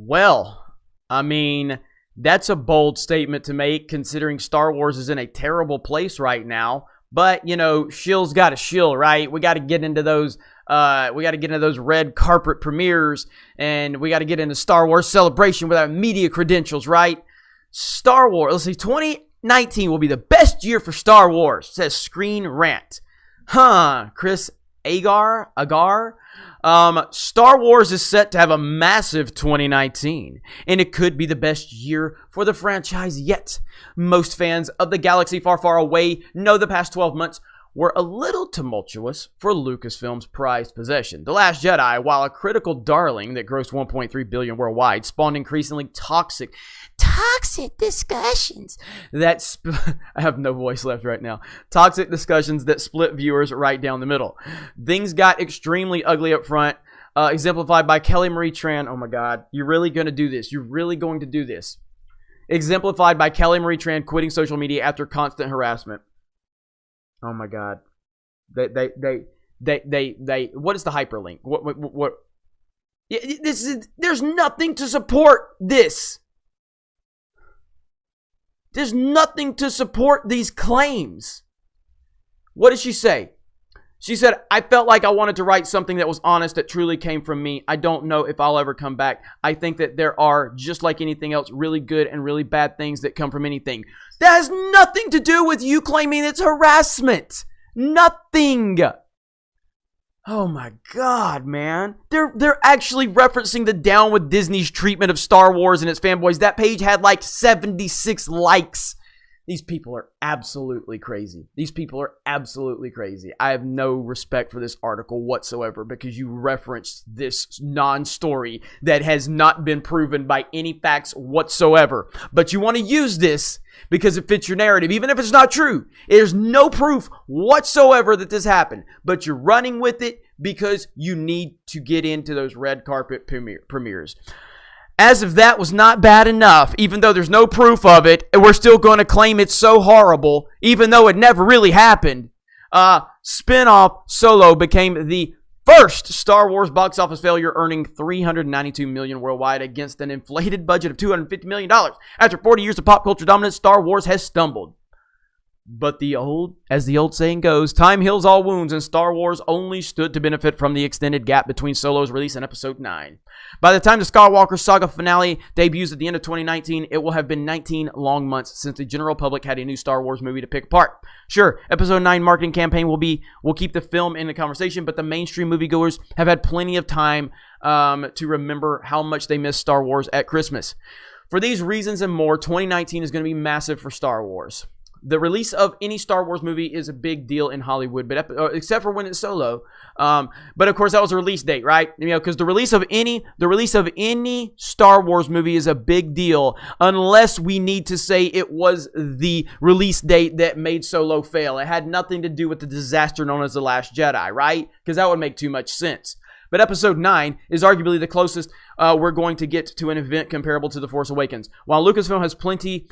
Well, I mean, that's a bold statement to make considering Star Wars is in a terrible place right now. But, you know, Shill's got a shill, right? We got to get into those red carpet premieres, and we got to get into Star Wars Celebration with our media credentials, right? Star Wars, let's see, 2019 will be the best year for Star Wars, says Screen Rant. Chris Agar? Star Wars is set to have a massive 2019, and it could be the best year for the franchise yet. Most fans of the galaxy far, far away know the past 12 months were a little tumultuous for Lucasfilm's prized possession. The Last Jedi, while a critical darling that grossed $1.3 billion worldwide, spawned increasingly toxic discussions that I have no voice left right now. Toxic discussions that split viewers right down the middle. Things got extremely ugly up front, exemplified by Kelly Marie Tran. Oh my God, you're really going to do this? You're really going to do this? Exemplified by Kelly Marie Tran quitting social media after constant harassment. Oh my God. They what is the hyperlink? What? There's nothing to support this. There's nothing to support these claims. What did she say? She said, I felt like I wanted to write something that was honest, that truly came from me. I don't know if I'll ever come back. I think that there are, just like anything else, really good and really bad things that come from anything. That has nothing to do with you claiming it's harassment. Nothing. Oh my God, man. They're actually referencing the Down with Disney's treatment of Star Wars and its fanboys. That page had like 76 likes. These people are absolutely crazy. These people are absolutely crazy. I have no respect for this article whatsoever because you referenced this non-story that has not been proven by any facts whatsoever. But you want to use this because it fits your narrative, even if it's not true. There's no proof whatsoever that this happened. But you're running with it because you need to get into those red carpet premieres. As if that was not bad enough, even though there's no proof of it, and we're still going to claim it's so horrible, even though it never really happened. Spin-off Solo became the first Star Wars box office failure, earning $392 million worldwide against an inflated budget of $250 million. After 40 years of pop culture dominance, Star Wars has stumbled. But as the old saying goes, time heals all wounds, and Star Wars only stood to benefit from the extended gap between Solo's release and Episode 9. By the time the Skywalker Saga finale debuts at the end of 2019, it will have been 19 long months since the general public had a new Star Wars movie to pick apart. Sure, Episode 9 marketing campaign will keep the film in the conversation, but the mainstream moviegoers have had plenty of time to remember how much they missed Star Wars at Christmas. For these reasons and more, 2019 is going to be massive for Star Wars. The release of any Star Wars movie is a big deal in Hollywood, but except for when it's Solo. But of course, that was a release date, right? You know, because the release of any Star Wars movie is a big deal, unless we need to say it was the release date that made Solo fail. It had nothing to do with the disaster known as The Last Jedi, right? Because that would make too much sense. But Episode 9 is arguably the closest we're going to get to an event comparable to The Force Awakens. While Lucasfilm has plenty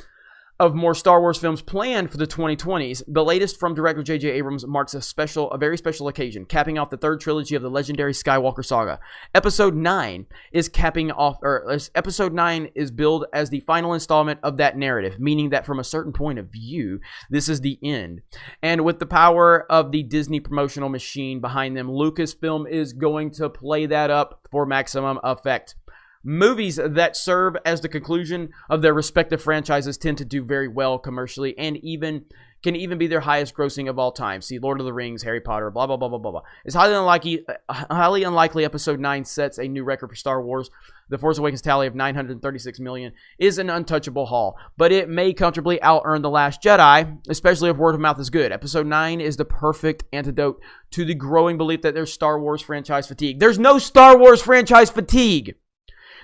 of more Star Wars films planned for the 2020s, the latest from director J.J. Abrams marks a very special occasion, capping off the third trilogy of the legendary Skywalker saga. Episode 9 is billed as the final installment of that narrative, meaning that from a certain point of view, this is the end. And with the power of the Disney promotional machine behind them, Lucasfilm is going to play that up for maximum effect. Movies that serve as the conclusion of their respective franchises tend to do very well commercially and can even be their highest grossing of all time. See Lord of the Rings, Harry Potter, blah, blah, blah, blah, blah, blah. It's highly unlikely Episode 9 sets a new record for Star Wars. The Force Awakens tally of $936 million is an untouchable haul, but it may comfortably out-earn The Last Jedi, especially if word of mouth is good. Episode 9 is the perfect antidote to the growing belief that there's Star Wars franchise fatigue. There's no Star Wars franchise fatigue.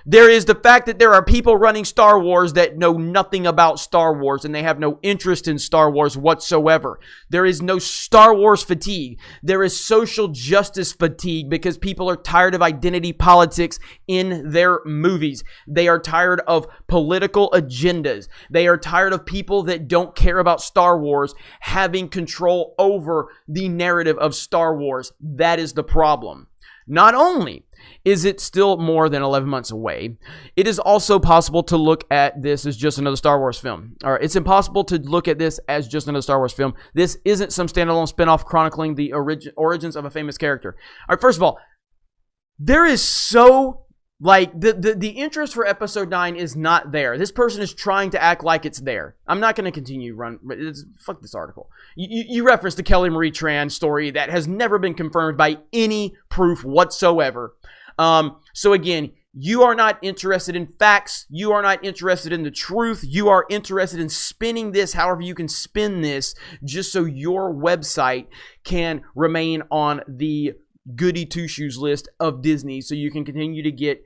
There is the fact that there are people running Star Wars that know nothing about Star Wars and they have no interest in Star Wars whatsoever. There is no Star Wars fatigue. There is social justice fatigue because people are tired of identity politics in their movies. They are tired of political agendas. They are tired of people that don't care about Star Wars having control over the narrative of Star Wars. That is the problem. Not only is it still more than 11 months away, it is also possible to look at this as just another Star Wars film. Or it's impossible to look at this as just another Star Wars film. This isn't some standalone spinoff chronicling the origins of a famous character. All right, first of all, there is so... Like, the interest for episode 9 is not there. This person is trying to act like it's there. I'm not going to continue fuck this article. You referenced the Kelly Marie Tran story that has never been confirmed by any proof whatsoever. So again, you are not interested in facts. You are not interested in the truth. You are interested in spinning this however you can spin this just so your website can remain on the goody two-shoes list of Disney, so you can continue to get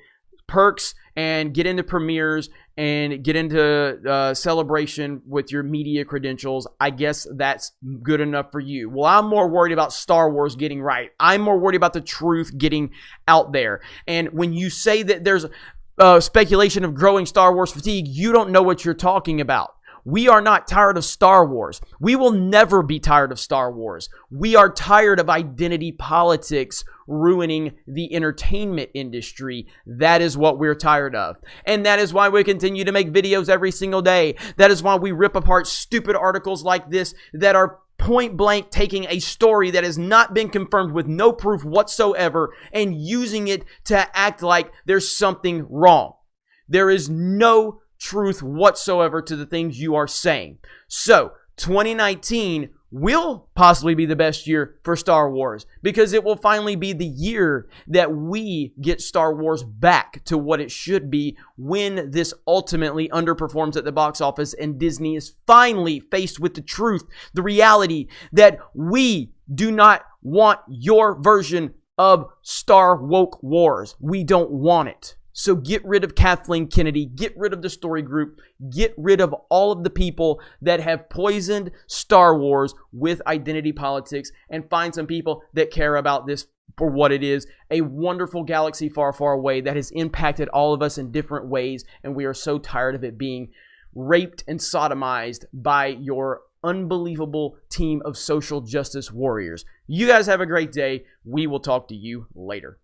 perks and get into premieres and get into celebration with your media credentials. I guess that's good enough for you. Well, I'm more worried about Star Wars getting right. I'm more worried about the truth getting out there. And when you say that there's speculation of growing Star Wars fatigue, you don't know what you're talking about. We are not tired of Star Wars. We will never be tired of Star Wars. We are tired of identity politics ruining the entertainment industry. That is what we're tired of. And that is why we continue to make videos every single day. That is why we rip apart stupid articles like this that are point blank taking a story that has not been confirmed with no proof whatsoever and using it to act like there's something wrong. There is no truth whatsoever to the things you are saying. So 2019 will possibly be the best year for Star Wars because it will finally be the year that we get Star Wars back to what it should be when this ultimately underperforms at the box office and Disney is finally faced with the truth, the reality that we do not want your version of Star Woke Wars. We don't want it. So get rid of Kathleen Kennedy, get rid of the story group, get rid of all of the people that have poisoned Star Wars with identity politics, and find some people that care about this for what it is, a wonderful galaxy far, far away that has impacted all of us in different ways, and we are so tired of it being raped and sodomized by your unbelievable team of social justice warriors. You guys have a great day. We will talk to you later.